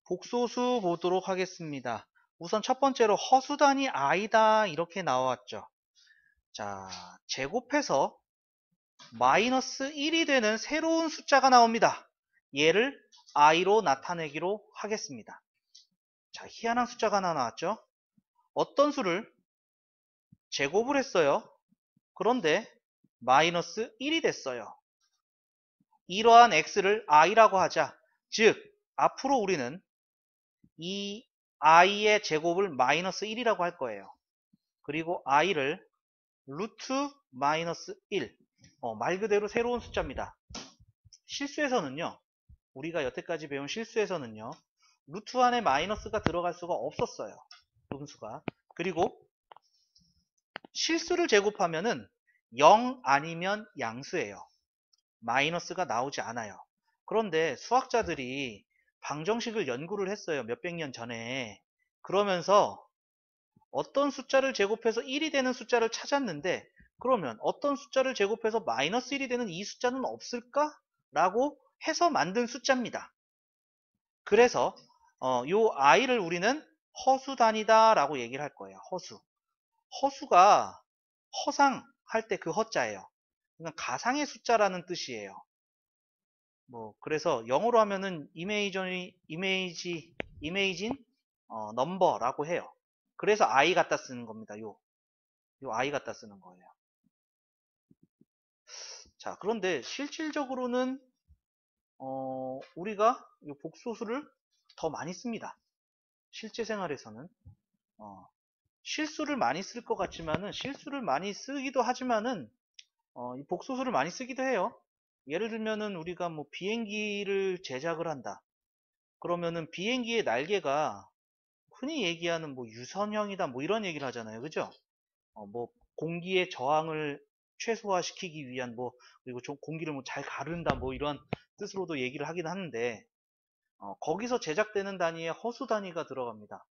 복소수 보도록 하겠습니다. 우선 첫 번째로 허수단위 i다 이렇게 나왔죠. 자, 제곱해서 마이너스 1이 되는 새로운 숫자가 나옵니다. 얘를 i로 나타내기로 하겠습니다. 자, 희한한 숫자가 하나 나왔죠. 어떤 수를 제곱을 했어요. 그런데 마이너스 1이 됐어요. 이러한 x를 i라고 하자. 즉, 앞으로 우리는 이 i의 제곱을 마이너스 1이라고 할 거예요. 그리고 i를 루트 마이너스 1. 말 그대로 새로운 숫자입니다. 실수에서는요, 우리가 여태까지 배운 실수에서는요, 루트 안에 마이너스가 들어갈 수가 없었어요. 음수가. 그리고 실수를 제곱하면은 0 아니면 양수예요. 마이너스가 나오지 않아요. 그런데 수학자들이 방정식을 연구를 했어요. 몇백 년 전에. 그러면서 어떤 숫자를 제곱해서 1이 되는 숫자를 찾았는데, 그러면 어떤 숫자를 제곱해서 마이너스 1이 되는 이 숫자는 없을까? 라고 해서 만든 숫자입니다. 그래서 요 i를 우리는 허수단위다 라고 얘기를 할 거예요. 허수. 허수가 허상 할 때 그 허자예요. 그러니까 가상의 숫자라는 뜻이에요. 그래서 영어로 하면은 이메이진 넘버라고 해요. 그래서 i 갖다 쓰는 겁니다. 요 i 갖다 쓰는 거예요. 자, 그런데 실질적으로는 우리가 이 복소수를 더 많이 씁니다. 실제 생활에서는 실수를 많이 쓸 것 같지만은, 실수를 많이 쓰기도 하지만은 이 복소수를 많이 쓰기도 해요. 예를 들면은 우리가 비행기를 제작을 한다. 그러면은 비행기의 날개가 흔히 얘기하는 유선형이다 이런 얘기를 하잖아요. 그죠? 공기의 저항을 최소화시키기 위한 그리고 좀 공기를 잘 가른다 이런 뜻으로도 얘기를 하긴 하는데, 거기서 제작되는 단위에 허수 단위가 들어갑니다.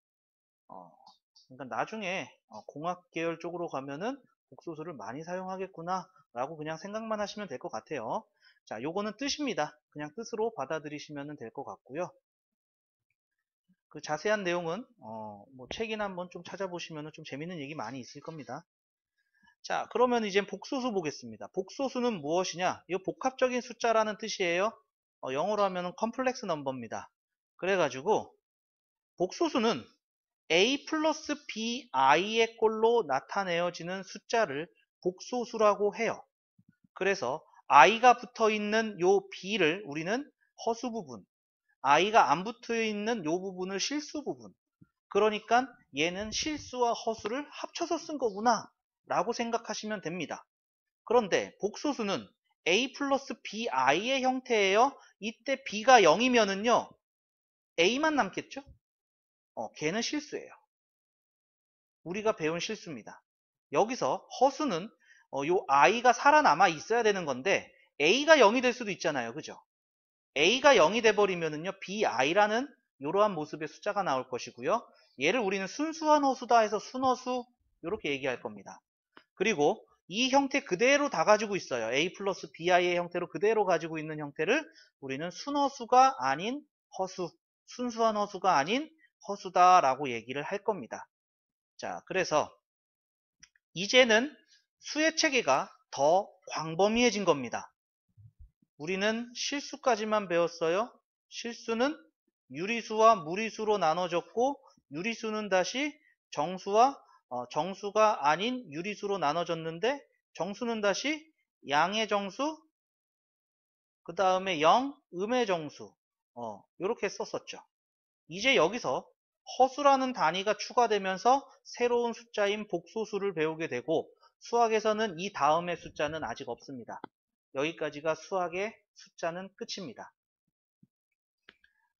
그러니까 나중에 공학 계열 쪽으로 가면은 복소수를 많이 사용하겠구나 라고 그냥 생각만 하시면 될 것 같아요. 자, 요거는 뜻입니다. 그냥 뜻으로 받아들이시면 될 것 같고요. 그 자세한 내용은 책이나 한번 좀 찾아보시면 좀 재밌는 얘기 많이 있을 겁니다. 자, 그러면 이제 복소수 보겠습니다. 복소수는 무엇이냐? 이 복합적인 숫자라는 뜻이에요. 영어로 하면 컴플렉스 넘버입니다. 그래가지고 복소수는 a 플러스 bi의 꼴로 나타내어지는 숫자를 복소수라고 해요. 그래서 i가 붙어있는 요 b를 우리는 허수 부분, i가 안 붙어있는 요 부분을 실수 부분, 그러니까 얘는 실수와 허수를 합쳐서 쓴 거구나 라고 생각하시면 됩니다. 그런데 복소수는 a 플러스 bi의 형태예요. 이때 b가 0이면은요 a만 남겠죠? 걔는 실수예요. 우리가 배운 실수입니다. 여기서 허수는 요 i가 살아남아 있어야 되는 건데 a가 0이 될 수도 있잖아요. 그죠? a가 0이 돼버리면은요 bi라는 이러한 모습의 숫자가 나올 것이고요. 얘를 우리는 순수한 허수다 해서 순허수 이렇게 얘기할 겁니다. 그리고 이 형태 그대로 다 가지고 있어요. a 플러스 bi의 형태로 그대로 가지고 있는 형태를 우리는 순허수가 아닌 허수, 순수한 허수가 아닌 허수다라고 얘기를 할 겁니다. 자, 그래서 이제는 수의 체계가 더 광범위해진 겁니다. 우리는 실수까지만 배웠어요. 실수는 유리수와 무리수로 나눠졌고, 유리수는 다시 정수가 아닌 유리수로 나눠졌는데, 정수는 다시 양의 정수, 그 다음에 0, 음의 정수, 이렇게 썼었죠. 이제 여기서 허수라는 단위가 추가되면서 새로운 숫자인 복소수를 배우게 되고, 수학에서는 이 다음의 숫자는 아직 없습니다. 여기까지가 수학의 숫자는 끝입니다.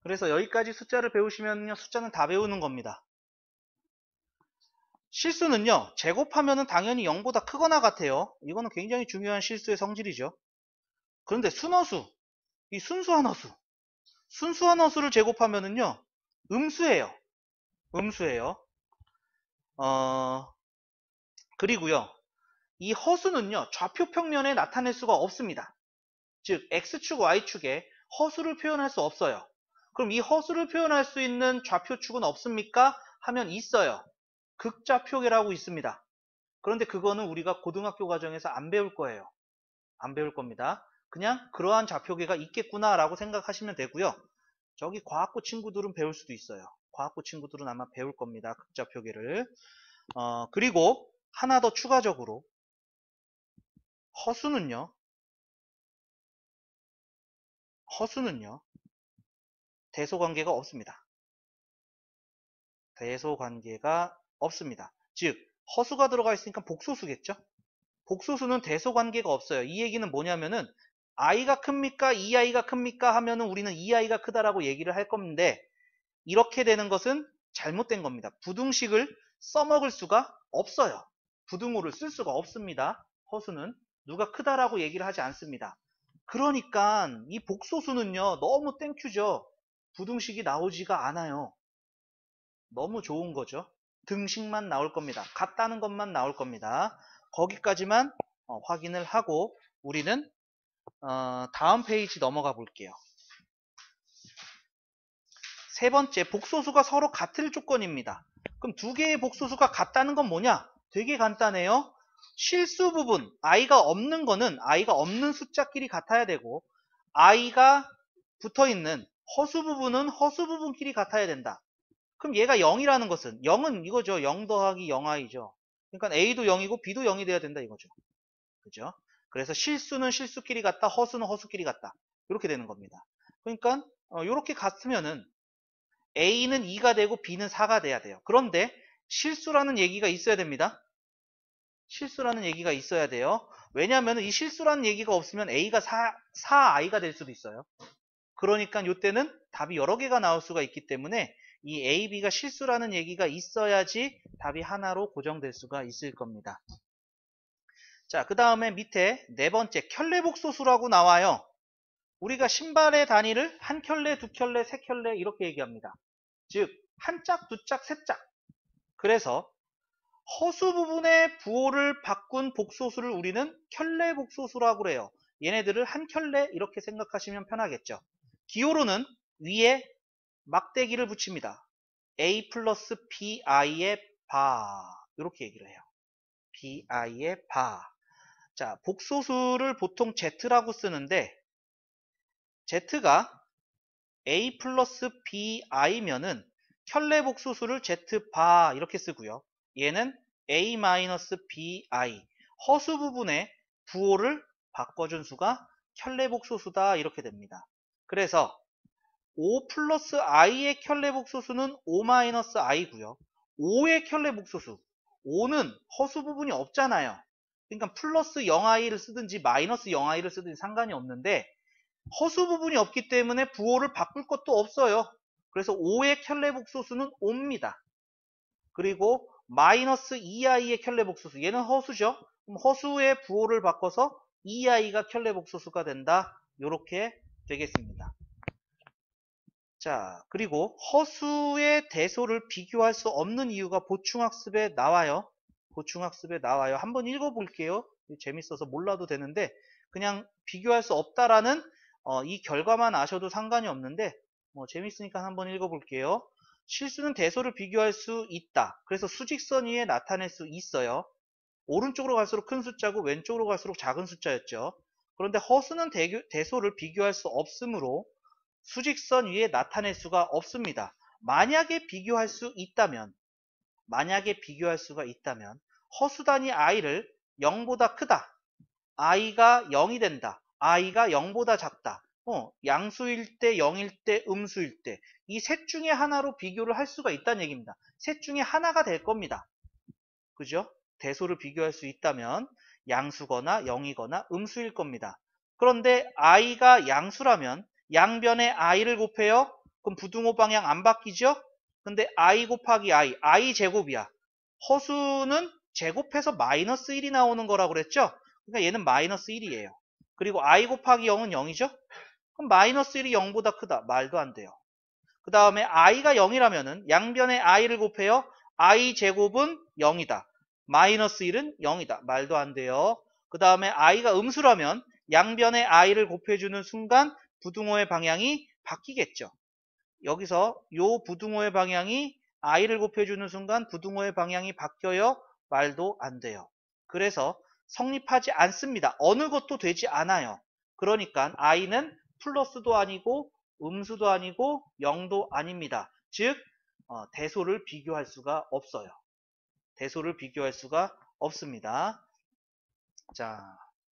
그래서 여기까지 숫자를 배우시면요, 숫자는 다 배우는 겁니다. 실수는요, 제곱하면은 당연히 0보다 크거나 같아요. 이거는 굉장히 중요한 실수의 성질이죠. 그런데 순허수, 이 순수한 허수, 순수한 허수를 제곱하면은요, 음수예요. 음수예요. 그리고요, 이 허수는요, 좌표 평면에 나타낼 수가 없습니다. 즉 x축, y축에 허수를 표현할 수 없어요. 그럼 이 허수를 표현할 수 있는 좌표축은 없습니까? 하면 있어요. 극좌표계라고 있습니다. 그런데 그거는 우리가 고등학교 과정에서 안 배울 거예요. 안 배울 겁니다. 그냥 그러한 좌표계가 있겠구나라고 생각하시면 되고요. 저기 과학고 친구들은 배울 수도 있어요. 과학고 친구들은 아마 배울 겁니다. 극좌표계를. 그리고 하나 더 추가적으로 허수는요. 대소관계가 없습니다. 대소관계가 없습니다. 즉 허수가 들어가 있으니까 복소수겠죠. 복소수는 대소관계가 없어요. 이 얘기는 뭐냐면은 i가 큽니까? 이 아이가 큽니까? 하면은 우리는 이 아이가 크다라고 얘기를 할 건데 이렇게 되는 것은 잘못된 겁니다. 부등식을 써먹을 수가 없어요. 부등호를 쓸 수가 없습니다. 허수는 누가 크다라고 얘기를 하지 않습니다. 그러니까 이 복소수는요 너무 땡큐죠. 부등식이 나오지가 않아요. 너무 좋은 거죠. 등식만 나올 겁니다. 같다는 것만 나올 겁니다. 거기까지만 확인을 하고 우리는 다음 페이지 넘어가 볼게요. 세 번째, 복소수가 서로 같을 조건입니다. 그럼 두 개의 복소수가 같다는 건 뭐냐? 되게 간단해요. 실수 부분, i가 없는 거는 i가 없는 숫자끼리 같아야 되고 i가 붙어있는 허수 부분은 허수 부분끼리 같아야 된다. 그럼 얘가 0이라는 것은 0은 이거죠. 0 더하기 0i죠. 그러니까 a도 0이고 b도 0이 돼야 된다 이거죠. 그죠? 그래서 실수는 실수끼리 같다. 허수는 허수끼리 같다. 이렇게 되는 겁니다. 그러니까 이렇게 같으면은 a는 2가 되고 b는 4가 돼야 돼요. 그런데 실수라는 얘기가 있어야 됩니다. 실수라는 얘기가 있어야 돼요. 왜냐하면 이 실수라는 얘기가 없으면 a가 4i가 될 수도 있어요. 그러니까 이때는 답이 여러 개가 나올 수가 있기 때문에 이 a, b가 실수라는 얘기가 있어야지 답이 하나로 고정될 수가 있을 겁니다. 자, 그 다음에 밑에 네 번째 켤레복소수라고 나와요. 우리가 신발의 단위를 한 켤레, 두 켤레, 세 켤레 이렇게 얘기합니다. 즉 한 짝, 두 짝, 세 짝. 그래서 허수 부분의 부호를 바꾼 복소수를 우리는 켤레복소수라고 그래요. 얘네들을 한 켤레 이렇게 생각하시면 편하겠죠. 기호로는 위에 막대기를 붙입니다. a 플러스 bi의 바 이렇게 얘기를 해요. bi의 바. 자, 복소수를 보통 z라고 쓰는데 z가 a 플러스 bi면은 켤레복소수를 z바 이렇게 쓰고요. 얘는 a 마이너스 bi 허수 부분의 부호를 바꿔준 수가 켤레복소수다 이렇게 됩니다. 그래서 5 플러스 i의 켤레복소수는 5 마이너스 i고요. 5의 켤레복소수 5는 허수 부분이 없잖아요. 그러니까 플러스 0i를 쓰든지 마이너스 0i를 쓰든지 상관이 없는데 허수 부분이 없기 때문에 부호를 바꿀 것도 없어요. 그래서 5의 켤레복소수는 5입니다. 그리고 마이너스 2i의 켤레복소수 얘는 허수죠. 그럼 허수의 부호를 바꿔서 2i가 켤레복소수가 된다. 이렇게 되겠습니다. 자, 그리고 허수의 대소를 비교할 수 없는 이유가 보충학습에 나와요. 보충학습에 나와요. 한번 읽어볼게요. 재밌어서 몰라도 되는데 그냥 비교할 수 없다라는 이 결과만 아셔도 상관이 없는데 재밌으니까 한번 읽어볼게요. 실수는 대소를 비교할 수 있다. 그래서 수직선 위에 나타낼 수 있어요. 오른쪽으로 갈수록 큰 숫자고 왼쪽으로 갈수록 작은 숫자였죠. 그런데 허수는 대소를 비교할 수 없으므로 수직선 위에 나타낼 수가 없습니다. 만약에 비교할 수 있다면 허수 단위 i를 0보다 크다. i가 0이 된다. i가 0보다 작다. 양수일 때, 0일 때, 음수일 때 이 셋 중에 하나로 비교를 할 수가 있다는 얘기입니다. 셋 중에 하나가 될 겁니다. 그죠? 대소를 비교할 수 있다면 양수거나 0이거나 음수일 겁니다. 그런데 i가 양수라면 양변에 i를 곱해요. 그럼 부등호 방향 안 바뀌죠? 근데 i 곱하기 i 제곱이야. 허수는 제곱해서 마이너스 1이 나오는 거라고 그랬죠? 그러니까 얘는 마이너스 1이에요. 그리고 i 곱하기 0은 0이죠? 그럼 마이너스 1이 0보다 크다. 말도 안 돼요. 그 다음에 i가 0이라면은 양변에 i를 곱해요. i 제곱은 0이다. 마이너스 1은 0이다. 말도 안 돼요. 그 다음에 i가 음수라면 양변에 i를 곱해주는 순간 부등호의 방향이 바뀌겠죠. 여기서 요 부등호의 방향이 i를 곱해주는 순간 부등호의 방향이 바뀌어요? 말도 안 돼요. 그래서 성립하지 않습니다. 어느 것도 되지 않아요. 그러니까 i는 플러스도 아니고 음수도 아니고 0도 아닙니다. 즉 대소를 비교할 수가 없어요. 대소를 비교할 수가 없습니다. 자,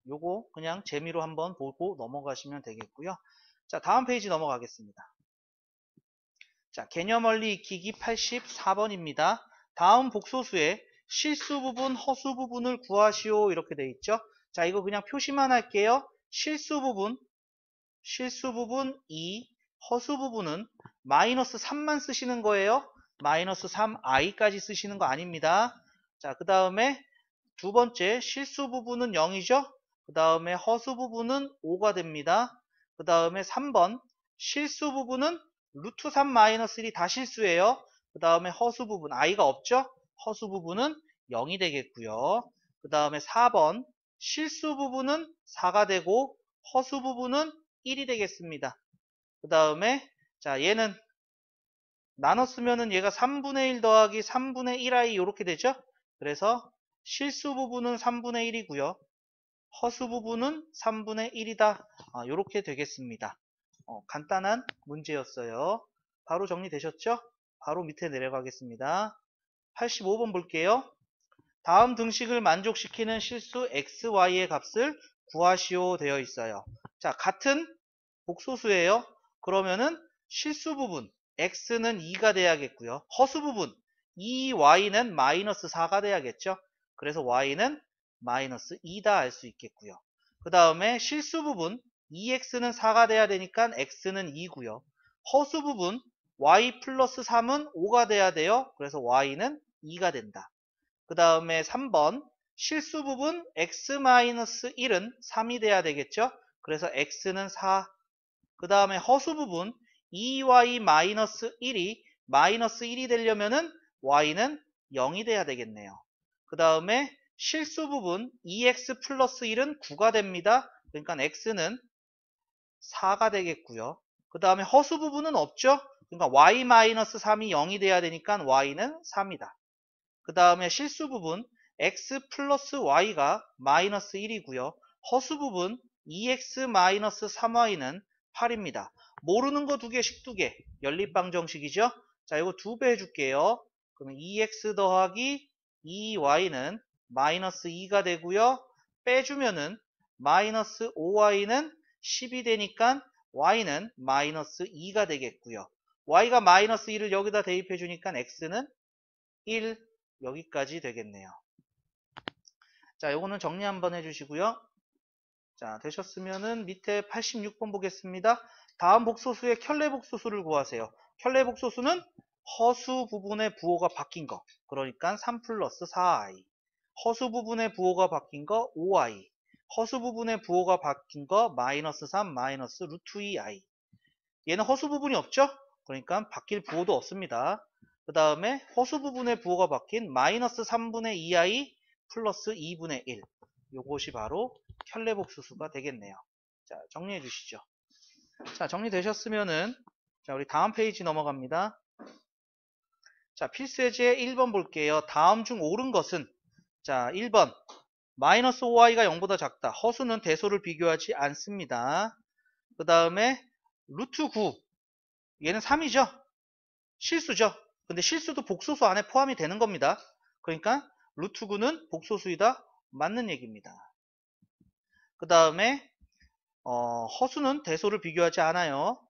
요거 그냥 재미로 한번 보고 넘어가시면 되겠고요. 자, 다음 페이지 넘어가겠습니다. 자, 개념 원리 익히기 84번입니다. 다음 복소수의 실수 부분, 허수 부분을 구하시오 이렇게 돼 있죠. 자, 이거 그냥 표시만 할게요. 실수 부분 2, 허수 부분은 마이너스 3만 쓰시는 거예요. 마이너스 3i까지 쓰시는 거 아닙니다. 자, 그 다음에 두 번째 실수 부분은 0이죠. 그 다음에 허수 부분은 5가 됩니다. 그 다음에 3번 실수 부분은 루트 3 마이너스 1이 다 실수예요. 그 다음에 허수 부분 i가 없죠. 허수 부분은 0이 되겠고요. 그 다음에 4번 실수 부분은 4가 되고 허수 부분은 1이 되겠습니다. 그 다음에 자 얘는 나눴으면은 얘가 3분의 1 더하기 3분의 1i 이렇게 되죠. 그래서 실수 부분은 3분의 1이고요. 허수 부분은 3분의 1이다. 이렇게 되겠습니다. 간단한 문제였어요. 바로 정리되셨죠? 바로 밑에 내려가겠습니다. 85번 볼게요. 다음 등식을 만족시키는 실수 xy의 값을 구하시오 되어 있어요. 자, 같은 복소수예요. 그러면은 실수 부분 x는 2가 돼야겠고요. 허수 부분 2y는 마이너스 4가 돼야겠죠. 그래서 y는 마이너스 2다 알 수 있겠고요. 그 다음에 실수 부분 2x는 4가 돼야 되니까 x는 2고요. 허수 부분 y 플러스 3은 5가 돼야 돼요. 그래서 y는 2가 된다. 그 다음에 3번 실수 부분 x-1은 3이 돼야 되겠죠. 그래서 x는 4. 그 다음에 허수 부분 2y-1이 마이너스 1이 되려면은 y는 0이 돼야 되겠네요. 그 다음에 실수 부분 2x 플러스 1은 9가 됩니다. 그러니까 x는 4가 되겠고요. 그 다음에 허수 부분은 없죠. 그러니까 y-3이 0이 돼야 되니까 y는 3이다. 그 다음에 실수 부분 x 플러스 y가 마이너스 1이고요. 허수 부분 2x-3y는 8입니다. 모르는 거 2개씩 2개. 연립방정식이죠. 자, 이거 2배 해줄게요. 그러면 2x 더하기 2y는 마이너스 2가 되고요. 빼주면은 마이너스 5y는 10이 되니까 y는 마이너스 2가 되겠고요. y가 마이너스 1을 여기다 대입해 주니까 x는 1 여기까지 되겠네요. 자, 요거는 정리 한번 해주시고요. 자, 되셨으면은 밑에 86번 보겠습니다. 다음 복소수의 켤레 복소수를 구하세요. 켤레 복소수는 허수 부분의 부호가 바뀐 거. 그러니까 3 플러스 4i. 허수 부분의 부호가 바뀐 거 5i. 허수 부분의 부호가 바뀐 거 마이너스 3 마이너스 루트 2i. 얘는 허수 부분이 없죠? 그러니까 바뀔 부호도 없습니다. 그 다음에 허수 부분의 부호가 바뀐 마이너스 3분의 2i 플러스 2분의 1. 요것이 바로 켤레복수수가 되겠네요. 자, 정리해 주시죠. 자, 정리되셨으면은 자, 우리 다음 페이지 넘어갑니다. 자, 필수예제 1번 볼게요. 다음 중 옳은 것은 자, 1번 마이너스 5i가 0보다 작다. 허수는 대소를 비교하지 않습니다. 그 다음에 루트 9 얘는 3이죠. 실수죠. 근데 실수도 복소수 안에 포함이 되는 겁니다. 그러니까 루트 9는 복소수이다. 맞는 얘기입니다. 그 다음에 허수는 대소를 비교하지 않아요.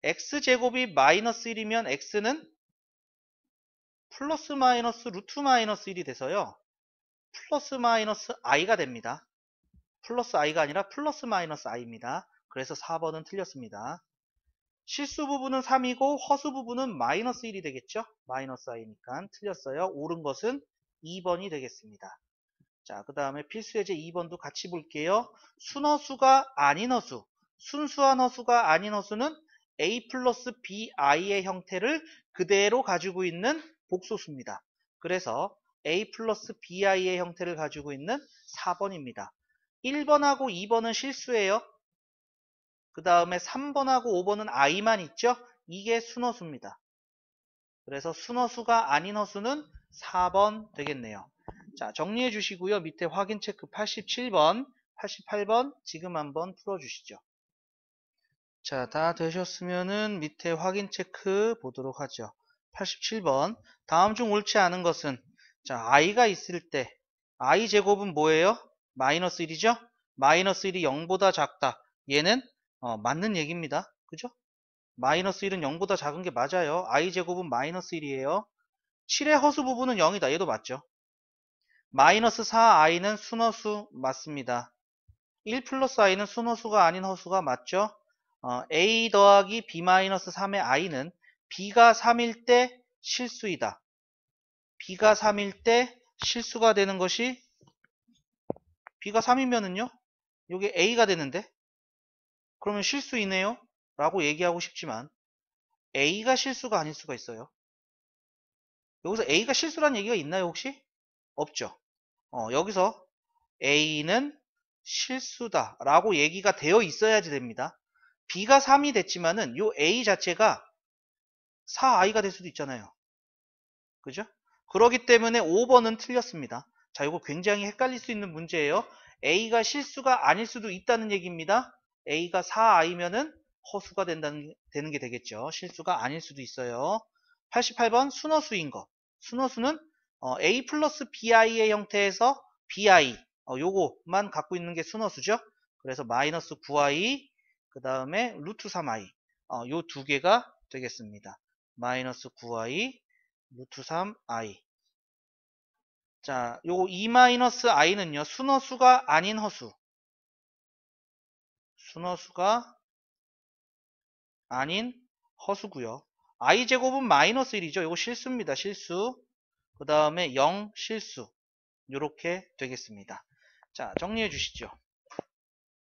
x제곱이 마이너스 1이면 x는 플러스 마이너스 루트 마이너스 1이 돼서요. 플러스 마이너스 i가 됩니다. 플러스 i가 아니라 플러스 마이너스 i입니다. 그래서 4번은 틀렸습니다. 실수 부분은 3이고 허수 부분은 마이너스 1이 되겠죠? 마이너스 i니까 틀렸어요. 옳은 것은 2번이 되겠습니다. 자, 그 다음에 필수예제 2번도 같이 볼게요. 순허수가 아닌 허수, 순수한 허수가 아닌 허수는 a 플러스 bi의 형태를 그대로 가지고 있는 복소수입니다. 그래서 a 플러스 bi의 형태를 가지고 있는 4번입니다. 1번하고 2번은 실수예요. 그 다음에 3번하고 5번은 i만 있죠? 이게 순허수입니다. 그래서 순허수가 아닌 허수는 4번 되겠네요. 자, 정리해 주시고요. 밑에 확인 체크 87번, 88번 지금 한번 풀어주시죠. 자, 다 되셨으면은 밑에 확인 체크 보도록 하죠. 87번. 다음 중 옳지 않은 것은, 자, i가 있을 때 i 제곱은 뭐예요? 마이너스 1이죠? 마이너스 1이 0보다 작다. 얘는 맞는 얘기입니다. 그죠? 마이너스 1은 0보다 작은 게 맞아요. i 제곱은 마이너스 1이에요. 7의 허수 부분은 0이다. 얘도 맞죠? 마이너스 4i는 순허수 맞습니다. 1 플러스 i는 순허수가 아닌 허수가 맞죠? a 더하기 b 마이너스 3의 i는 b가 3일 때 실수이다. b가 3일 때 실수가 되는 것이 b가 3이면은요? 이게 a가 되는데? 그러면 실수이네요? 라고 얘기하고 싶지만 a가 실수가 아닐 수가 있어요. 여기서 a가 실수란 얘기가 있나요 혹시? 없죠. 여기서 a는 실수다 라고 얘기가 되어 있어야지 됩니다. b가 3이 됐지만은 요 a 자체가 4i가 될 수도 있잖아요. 그죠? 그렇기 때문에 5번은 틀렸습니다. 자, 이거 굉장히 헷갈릴 수 있는 문제예요. a가 실수가 아닐 수도 있다는 얘기입니다. a가 4i면은 허수가 되는 게 되겠죠. 실수가 아닐 수도 있어요. 88번 순허수인 거. 순허수는 a 플러스 bi의 형태에서 bi 요거만 갖고 있는 게 순허수죠. 그래서 마이너스 9i 그 다음에 루트 3i 요 두 개가 되겠습니다. 마이너스 9i 루트 3i. 자, 요거 2-i는요, 순허수가 아닌 허수. 순허수가 아닌 허수고요. i제곱은 마이너스 1이죠. 요거 실수입니다. 실수. 그 다음에 0 실수. 요렇게 되겠습니다. 자, 정리해 주시죠.